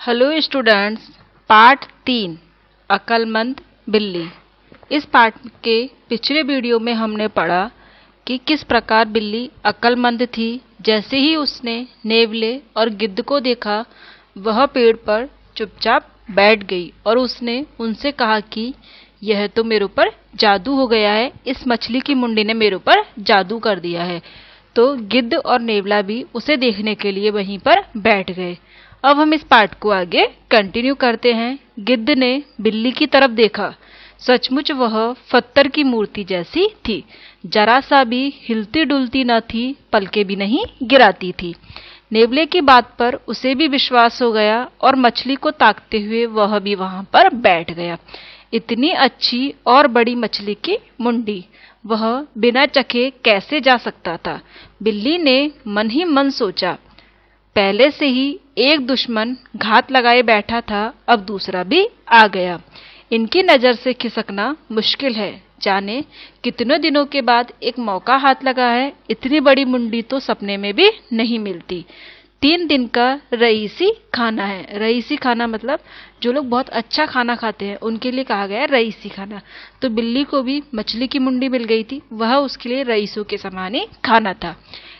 Hello students. Part 3 अक्लमंद बिल्ली। इस part के पिछले वीडियो में हमने पढ़ा कि किस प्रकार बिल्ली अक्लमंद थी। जैसे ही उसने नेवले और गिद्ध को देखा वह पेड़ पर चुपचाप बैठ गई और उसने उनसे कहा कि यह तो मेरे ऊपर जादू हो गया है, इस मछली की मुंडी ने मेरे ऊपर जादू कर दिया है। तो गिद्ध और नेवला भी उसे देखने के लिए वहीं पर बैठ गए। अब हम इस पार्ट को आगे कंटिन्यू करते हैं। गिद्ध ने बिल्ली की तरफ देखा। सचमुच वह पत्थर की मूर्ति जैसी थी, जरा सा भी हिलती डुलती न थी, पलके भी नहीं गिराती थी। नेवले की बात पर उसे भी विश्वास हो गया और मछली को ताकते हुए वह भी वहां पर बैठ गया। इतनी अच्छी और बड़ी मछली की मुंडी वह बिना चखे कैसे जा सकता था? बिल्ली ने मन ही मन सोचा। पहले से ही एक दुश्मन घात लगाए बैठा था, अब दूसरा भी आ गया। इनकी नजर से खिसकना मुश्किल है। जाने कितने दिनों के बाद एक मौका हाथ लगा है। इतनी बड़ी मुंडी तो सपने में भी नहीं मिलती। 3 दिन का रईसी खाना है। रईसी खाना मतलब जो लोग बहुत अच्छा खाना खाते हैं उनके लिए कहा गया है रईसी खाना। तो बिल्ली को भी मछली की मुंडी मिल गई थी, वह उसके लिए रईसों के समान ही खाना था।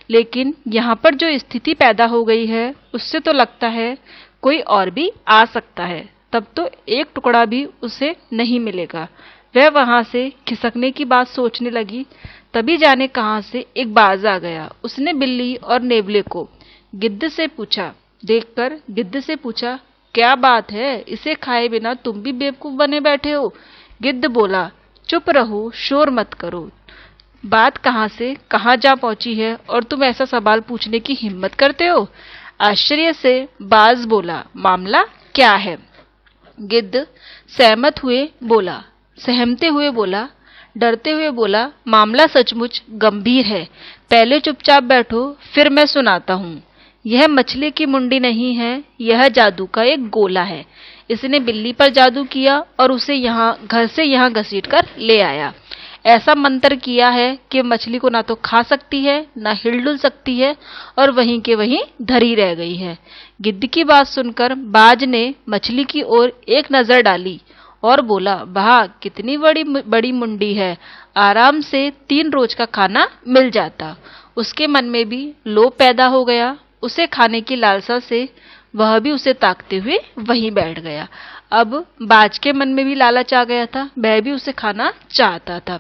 लेकिन यहाँ पर जो स्थिति पैदा हो गई है उससे तो लगता है कोई और भी आ सकता है। तब तो एक टुकड़ा भी उसे नहीं मिलेगा। वह वहां से खिसकने की बात सोचने लगी। तभी जाने कहां से एक बाज आ गया। उसने बिल्ली और नेवले को गिद्ध से पूछा, देखकर गिद्ध से पूछा, क्या बात है, इसे खाए बिना तुम भी बेवकूफ बने बैठे हो? गिद्ध बोला, चुप रहो, शोर मत करो। बात कहां से कहां जा पहुंची है और तुम ऐसा सवाल पूछने की हिम्मत करते हो? आश्चर्य से बाज बोला, मामला क्या है? गिद्ध सहमते हुए बोला, डरते हुए बोला, मामला सचमुच गंभीर है। पहले चुपचाप बैठो, फिर मैं सुनाता हूँ। यह मछली की मुंडी नहीं है, यह जादू का एक गोला है। इसने बिल्ली पर जादू किया और उसे घर से यहाँ घसीट कर ले आया। ऐसा मंत्र किया है कि मछली को ना तो खा सकती है, ना हिलडुल सकती है और वहीं के वहीं धरी रह गई है। गिद्ध की बात सुनकर बाज ने मछली की ओर एक नजर डाली और बोला, वाह, कितनी बड़ी मुंडी है, आराम से 3 रोज का खाना मिल जाता। उसके मन में भी लोभ पैदा हो गया। उसे खाने की लालसा से वह भी उसे ताकते हुए वहीं बैठ गया। अब बाज के मन में भी लालच आ गया था, वह भी उसे खाना चाहता था।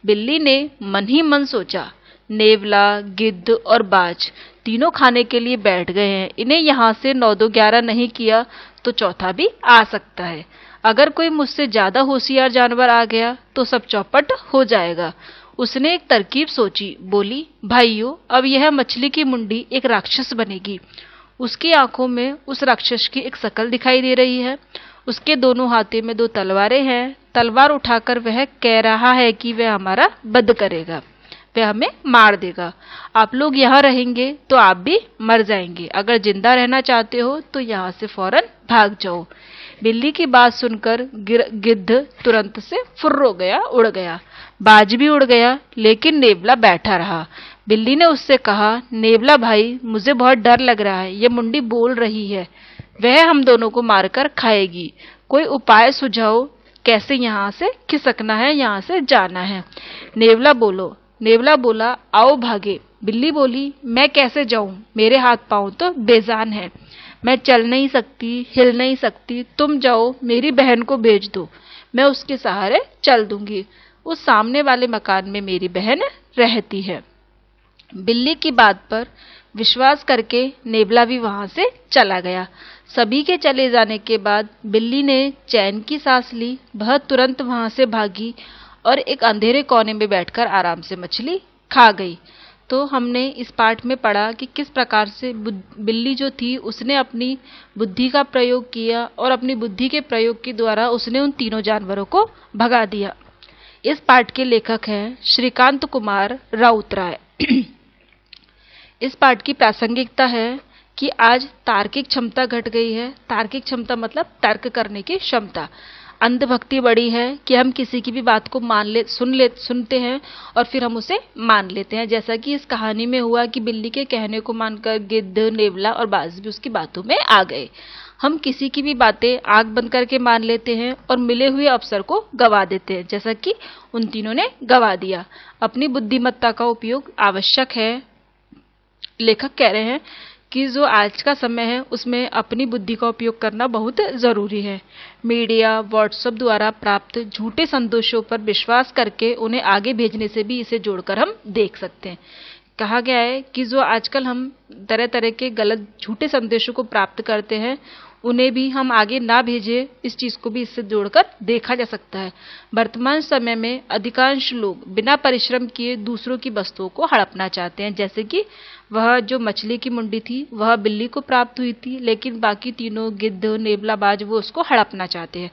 बिल्ली ने मन ही मन सोचा, नेवला, गिद्ध और बाज तीनों खाने के लिए बैठ गए हैं। इन्हें यहाँ से 9-2-11 नहीं किया तो चौथा भी आ सकता है। अगर कोई मुझसे ज्यादा होशियार जानवर आ गया तो सब चौपट हो जाएगा। उसने एक तरकीब सोची, बोली, भाइयों, अब यह मछली की मुंडी एक राक्षस बनेगी। उसकी आंखों में उस राक्षस की एक शकल दिखाई दे रही है। उसके दोनों हाथों में 2 तलवारें हैं। तलवार उठाकर वह कह रहा है कि वह हमारा वध करेगा, वह हमें मार देगा। आप लोग यहाँ रहेंगे तो आप भी मर जाएंगे। अगर जिंदा रहना चाहते हो तो यहाँ से फौरन भाग जाओ। बिल्ली की बात सुनकर गिद्ध तुरंत से फुर्र हो गया, उड़ गया। बाज भी उड़ गया, लेकिन नेवला बैठा रहा। बिल्ली ने उससे कहा, नेवला भाई, मुझे बहुत डर लग रहा है। ये मुंडी बोल रही है, वह हम दोनों को मारकर खाएगी। कोई उपाय सुझाओ, कैसे यहाँ से खिसकना है, यहाँ से जाना है। नेवला बोला, आओ भागे। बिल्ली बोली, मैं कैसे जाऊं, मेरे हाथ पांव तो बेजान हैं, मैं चल नहीं सकती, हिल नहीं सकती। तुम जाओ, मेरी बहन को भेज दो, मैं उसके सहारे चल दूंगी। उस सामने वाले मकान में मेरी बहन रहती है। बिल्ली की बात पर विश्वास करके नेवला भी वहां से चला गया। सभी के चले जाने के बाद बिल्ली ने चैन की सांस ली। वह तुरंत वहां से भागी और एक अंधेरे कोने में बैठकर आराम से मछली खा गई। तो हमने इस पाठ में पढ़ा कि किस प्रकार से बिल्ली जो थी उसने अपनी बुद्धि का प्रयोग किया और अपनी बुद्धि के प्रयोग के द्वारा उसने उन तीनों जानवरों को भगा दिया। इस पाठ के लेखक हैं श्रीकांत कुमार राउतराय। इस पाठ की प्रासंगिकता है कि आज तार्किक क्षमता घट गई है। तार्किक क्षमता मतलब तर्क करने की क्षमता। अंधभक्ति बड़ी है कि हम किसी की भी बात को सुनते हैं और फिर हम उसे मान लेते हैं। जैसा कि इस कहानी में हुआ कि बिल्ली के कहने को मानकर गिद्ध, नेवला और बाज भी उसकी बातों में आ गए। हम किसी की भी बातें आंख बंद करके मान लेते हैं और मिले हुए अवसर को गवा देते हैं, जैसा कि उन तीनों ने गवा दिया। अपनी बुद्धिमत्ता का उपयोग आवश्यक है। लेखक कह रहे हैं कि जो आज का समय है उसमें अपनी बुद्धि का उपयोग करना बहुत ज़रूरी है। मीडिया, व्हाट्सएप द्वारा प्राप्त झूठे संदेशों पर विश्वास करके उन्हें आगे भेजने से भी इसे जोड़कर हम देख सकते हैं। कहा गया है कि जो आजकल हम तरह तरह के गलत झूठे संदेशों को प्राप्त करते हैं उन्हें भी हम आगे ना भेजें, इस चीज़ को भी इससे जोड़कर देखा जा सकता है। वर्तमान समय में अधिकांश लोग बिना परिश्रम किए दूसरों की वस्तुओं को हड़पना चाहते हैं, जैसे कि वह जो मछली की मुंडी थी वह बिल्ली को प्राप्त हुई थी, लेकिन बाकी तीनों गिद्ध, नेवला, बाज वो उसको हड़पना चाहते हैं।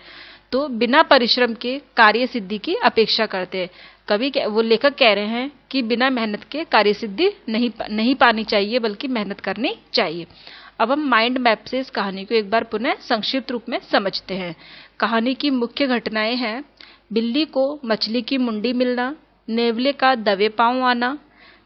तो बिना परिश्रम के कार्य सिद्धि की अपेक्षा करते हैं। कभी वो लेखक कह रहे हैं कि बिना मेहनत के कार्य सिद्धि नहीं पानी चाहिए, बल्कि मेहनत करनी चाहिए। अब हम माइंड मैप से इस कहानी को एक बार पुनः संक्षिप्त रूप में समझते हैं। कहानी की मुख्य घटनाएं हैं: बिल्ली को मछली की मुंडी मिलना, नेवले का दबे पांव आना,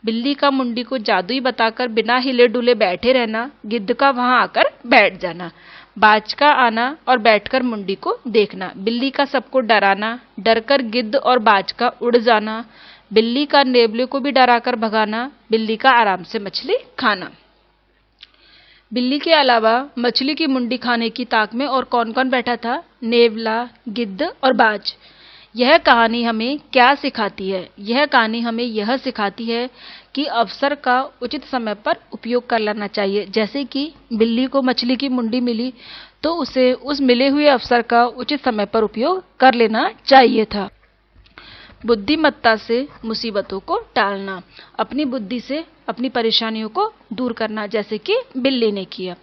बिल्ली का मुंडी को जादुई बताकर बिना हिले डुले बैठे रहना, गिद्ध का वहां आकर बैठ जाना, बाज का आना और बैठकर मुंडी को देखना, बिल्ली का सबको डराना, डरकर गिद्ध और बाज का उड़ जाना, बिल्ली का नेवले को भी डराकर भगाना, बिल्ली का आराम से मछली खाना। बिल्ली के अलावा मछली की मुंडी खाने की ताक में और कौन कौन बैठा था? नेवला, गिद्ध और बाज। यह कहानी हमें क्या सिखाती है? यह कहानी हमें यह सिखाती है कि अवसर का उचित समय पर उपयोग कर लेना चाहिए। जैसे कि बिल्ली को मछली की मुंडी मिली तो उसे उस मिले हुए अवसर का उचित समय पर उपयोग कर लेना चाहिए था। बुद्धिमत्ता से मुसीबतों को टालना, अपनी बुद्धि से अपनी परेशानियों को दूर करना, जैसे कि बिल्ली ने किया।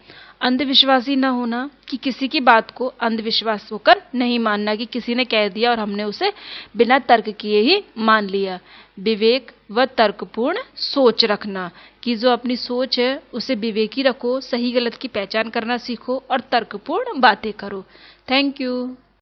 अंधविश्वासी न होना, कि किसी की बात को अंधविश्वास होकर नहीं मानना कि किसी ने कह दिया और हमने उसे बिना तर्क किए ही मान लिया। विवेक व तर्कपूर्ण सोच रखना, कि जो अपनी सोच है उसे विवेकी रखो, सही गलत की पहचान करना सीखो और तर्कपूर्ण बातें करो। Thank you.